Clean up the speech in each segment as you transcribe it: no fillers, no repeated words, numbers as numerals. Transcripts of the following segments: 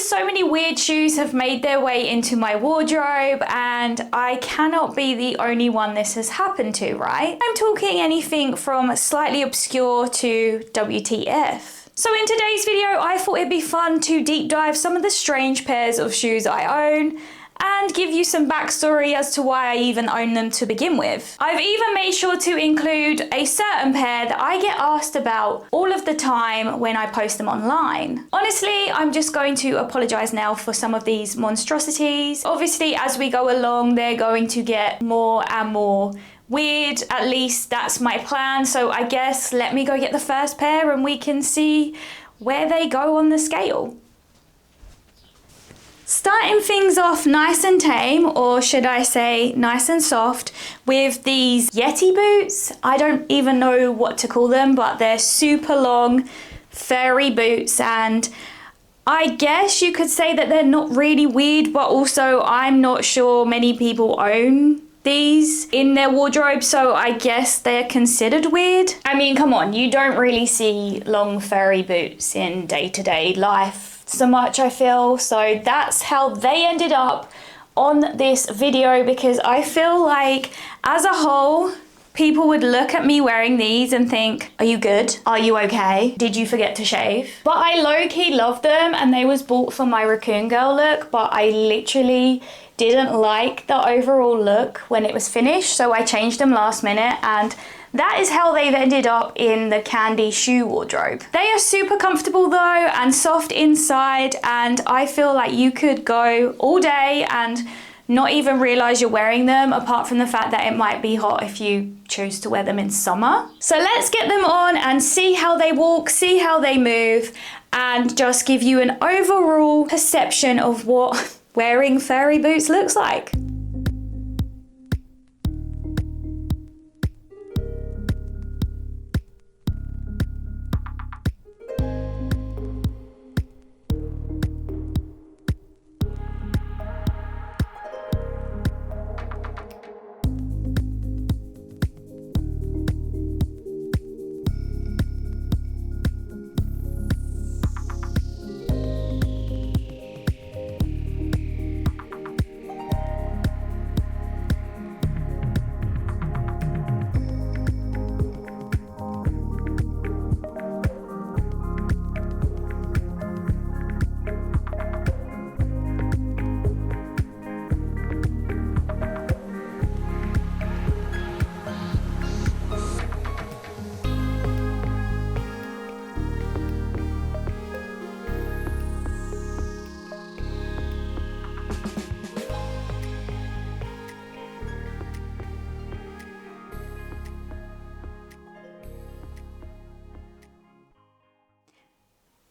so many weird shoes have made their way into my wardrobe, and I cannot be the only one this has happened to, right? I'm talking anything from slightly obscure to WTF. So in today's video, I thought it'd be fun to deep dive some of the strange pairs of shoes I own and give you some backstory as to why I even own them to begin with. I've even made sure to include a certain pair that I get asked about all of the time when I post them online. Honestly, I'm just going to apologize now for some of these monstrosities. Obviously, as we go along, they're going to get more and more weird. At least that's my plan. So I guess let me go get the first pair and we can see where they go on the scale. Starting things off nice and tame, or should I say nice and soft, with these Yeti boots. I don't even know what to call them, but they're super long, furry boots, and I guess you could say that they're not really weird, but also I'm not sure many people own these in their wardrobe, so I guess they're considered weird. I mean, come on, you don't really see long furry boots in day-to-day life so much, I feel. So that's how they ended up on this video, because I feel like as a whole, people would look at me wearing these and think, are you good? Are you okay? Did you forget to shave? But I low-key love them, and they was bought for my raccoon girl look, but I literally didn't like the overall look when it was finished, so I changed them last minute, and that is how they've ended up in the candy shoe wardrobe. They are super comfortable though, and soft inside, and I feel like you could go all day and not even realize you're wearing them, apart from the fact that it might be hot if you choose to wear them in summer. So let's get them on and see how they walk, see how they move, and just give you an overall perception of what wearing furry boots looks like.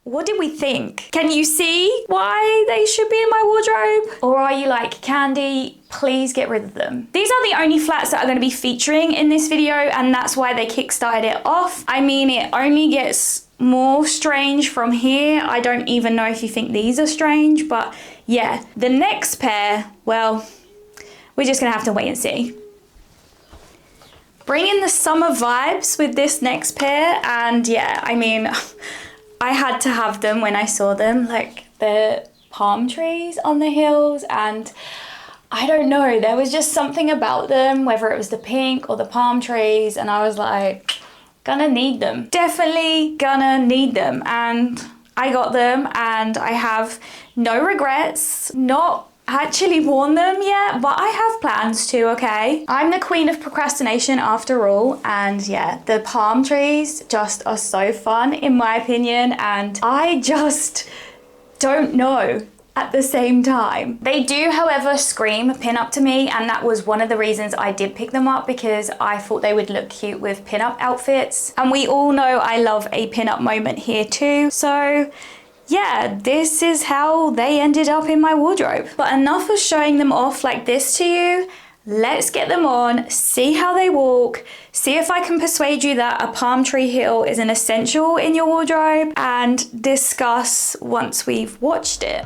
What did we think? Can you see why they should be in my wardrobe? Or are you like, Candy, please get rid of them? These are the only flats that are going to be featuring in this video, and that's why they kickstarted it off. I mean, it only gets more strange from here. I don't even know if you think these are strange, but yeah. The next pair, well, we're just gonna have to wait and see. Bring in the summer vibes with this next pair, and yeah, I mean, I had to have them when I saw them, like the palm trees on the hills, and I don't know, there was just something about them, whether it was the pink or the palm trees, and I was like, gonna need them. Definitely gonna need them, and I got them, and I have no regrets. Not actually worn them yet, but I have plans to, okay? I'm the queen of procrastination after all, and yeah, the palm trees just are so fun in my opinion, and I just don't know at the same time. They do, however, scream pin-up to me, and that was one of the reasons I did pick them up, because I thought they would look cute with pin-up outfits, and we all know I love a pin-up moment here too, so yeah, this is how they ended up in my wardrobe. But enough of showing them off like this to you. Let's get them on, see how they walk, see if I can persuade you that a palm tree heel is an essential in your wardrobe, and discuss once we've watched it.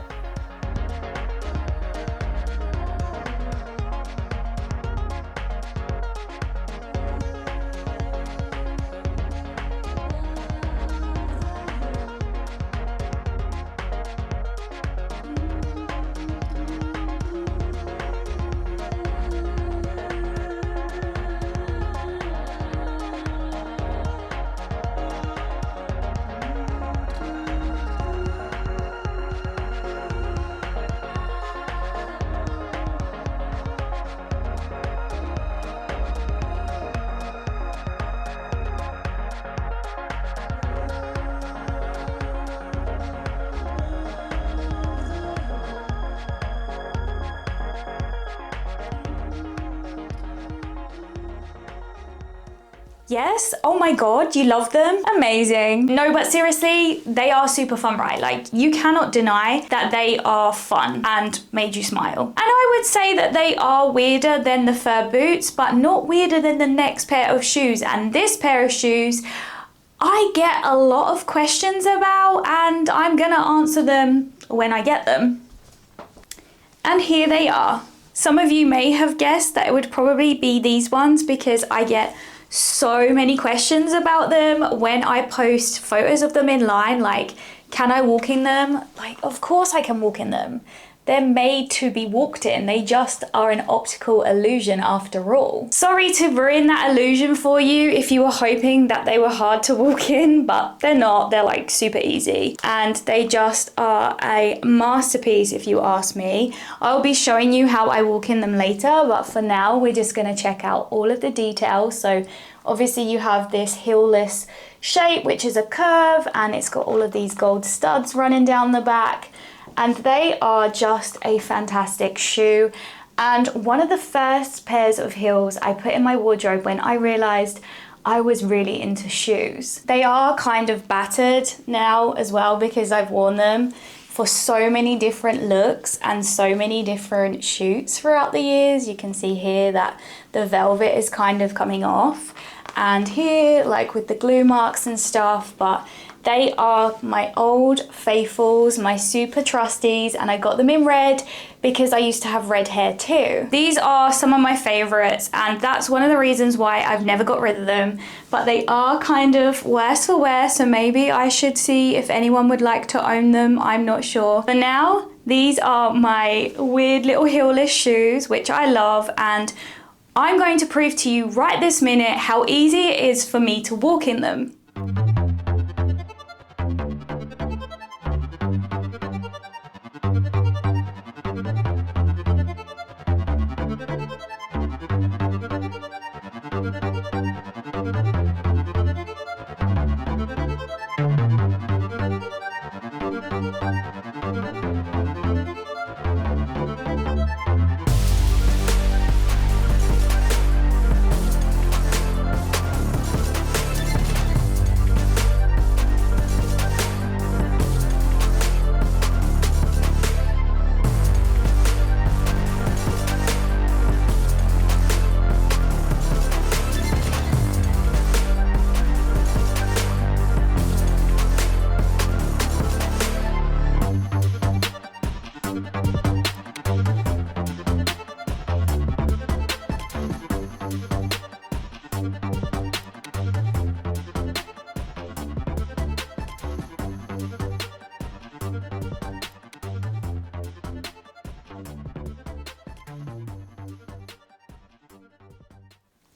Yes? Oh my god, you love them? Amazing. No, but seriously, they are super fun, right? Like, you cannot deny that they are fun and made you smile. And I would say that they are weirder than the fur boots, but not weirder than the next pair of shoes. And this pair of shoes, I get a lot of questions about, and I'm gonna answer them when I get them. And here they are. Some of you may have guessed that it would probably be these ones because I get so many questions about them when I post photos of them in line, like, can I walk in them? Like, of course I can walk in them. They're made to be walked in. They just are an optical illusion after all. Sorry to ruin that illusion for you if you were hoping that they were hard to walk in, but they're not. They're like super easy. And they just are a masterpiece if you ask me. I'll be showing you how I walk in them later, but for now, we're just gonna check out all of the details. So obviously you have this heel-less shape, which is a curve, and it's got all of these gold studs running down the back. And they are just a fantastic shoe. And one of the first pairs of heels I put in my wardrobe when I realized I was really into shoes. They are kind of battered now as well because I've worn them for so many different looks and so many different shoots throughout the years. You can see here that the velvet is kind of coming off, and here, like with the glue marks and stuff, but they are my old faithfuls, my super trusties, and I got them in red because I used to have red hair too. These are some of my favorites, and that's one of the reasons why I've never got rid of them, but they are kind of worse for wear, so maybe I should see if anyone would like to own them. I'm not sure. For now, these are my weird little heelless shoes, which I love, and I'm going to prove to you right this minute how easy it is for me to walk in them.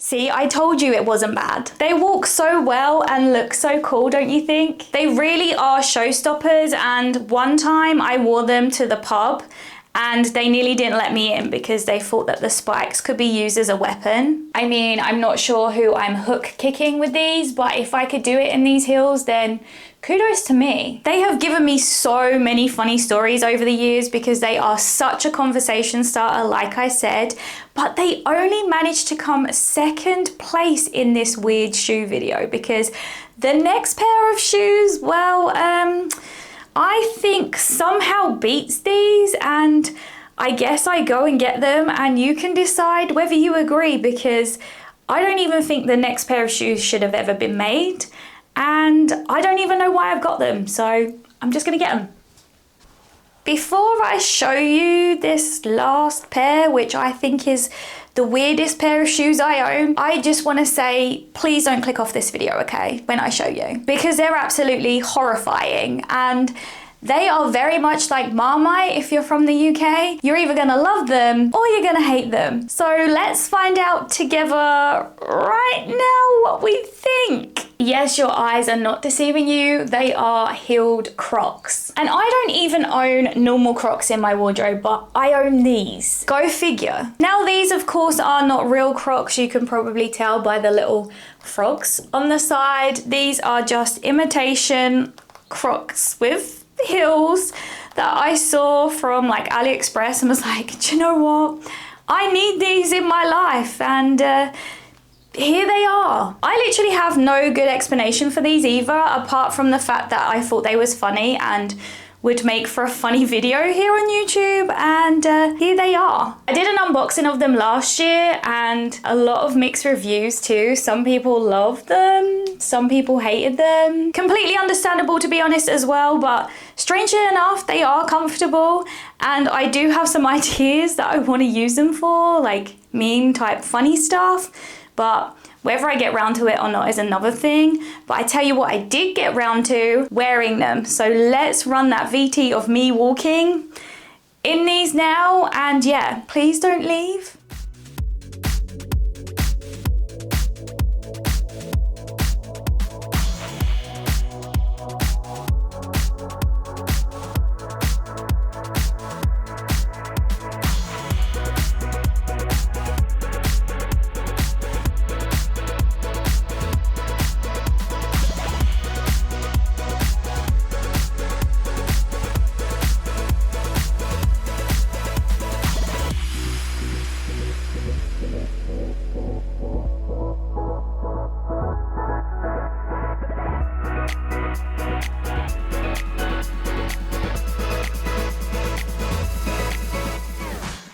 See, I told you it wasn't bad. They walk so well and look so cool, don't you think? They really are showstoppers, and one time I wore them to the pub and they nearly didn't let me in because they thought that the spikes could be used as a weapon. I mean, I'm not sure who I'm hook kicking with these, but if I could do it in these heels, then kudos to me. They have given me so many funny stories over the years because they are such a conversation starter, like I said, but they only managed to come second place in this weird shoe video because the next pair of shoes, well, I think somehow beats these, and I guess I go and get them and you can decide whether you agree, because I don't even think the next pair of shoes should have ever been made. And I don't even know why I've got them, so I'm just gonna get them. Before I show you this last pair, which I think is the weirdest pair of shoes I own, I just want to say, please don't click off this video, okay, when I show you, because they're absolutely horrifying, and they are very much like Marmite. If you're from the UK, you're either gonna love them or you're gonna hate them. So let's find out together right now what we think. Yes, your eyes are not deceiving you. They are heeled Crocs. And I don't even own normal Crocs in my wardrobe, but I own these. Go figure. Now these, of course, are not real Crocs. You can probably tell by the little frogs on the side. These are just imitation Crocs with heels that I saw from like AliExpress and was like, do you know what? I need these in my life. And here they are. I literally have no good explanation for these either, apart from the fact that I thought they was funny and would make for a funny video here on YouTube, and here they are. I did an unboxing of them last year and a lot of mixed reviews too. Some people loved them, some people hated them. Completely understandable, to be honest, as well, but strangely enough, they are comfortable, and I do have some ideas that I want to use them for, like meme type funny stuff, but whether I get round to it or not is another thing. But I tell you what, I did get round to wearing them. So let's run that VT of me walking in these now. And yeah, please don't leave.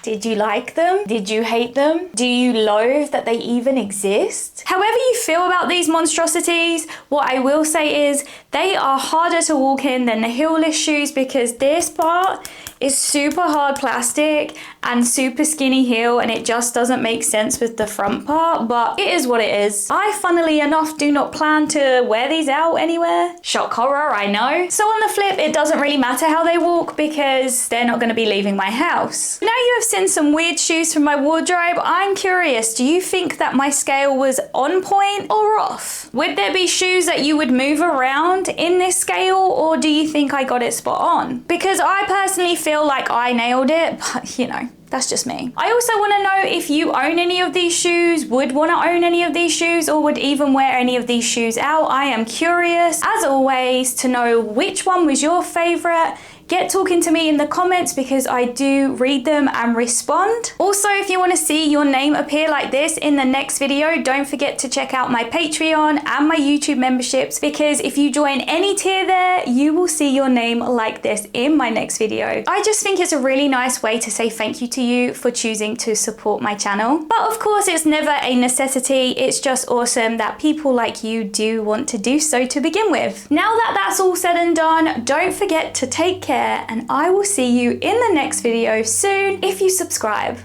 Did you like them? Did you hate them? Do you loathe that they even exist? However you feel about these monstrosities, what I will say is they are harder to walk in than the heelless shoes, because this part is super hard plastic and super skinny heel, and it just doesn't make sense with the front part, but it is what it is. I, funnily enough, do not plan to wear these out anywhere. Shock horror, I know. So on the flip, it doesn't really matter how they walk because they're not going to be leaving my house. Now you have seen some weird shoes from my wardrobe. I'm curious, do you think that my scale was on point or off? Would there be shoes that you would move around in this scale, or do you think I got it spot on? Because I personally feel like I nailed it, but you know, that's just me. I also want to know if you own any of these shoes, would want to own any of these shoes, or would even wear any of these shoes out. I am curious, as always, to know which one was your favorite. Get talking to me in the comments because I do read them and respond. Also, if you want to see your name appear like this in the next video, don't forget to check out my Patreon and my YouTube memberships, because if you join any tier there, you will see your name like this in my next video. I just think it's a really nice way to say thank you to you for choosing to support my channel. But of course, it's never a necessity. It's just awesome that people like you do want to do so to begin with. Now that that's all said and done, don't forget to take care, and I will see you in the next video soon if you subscribe.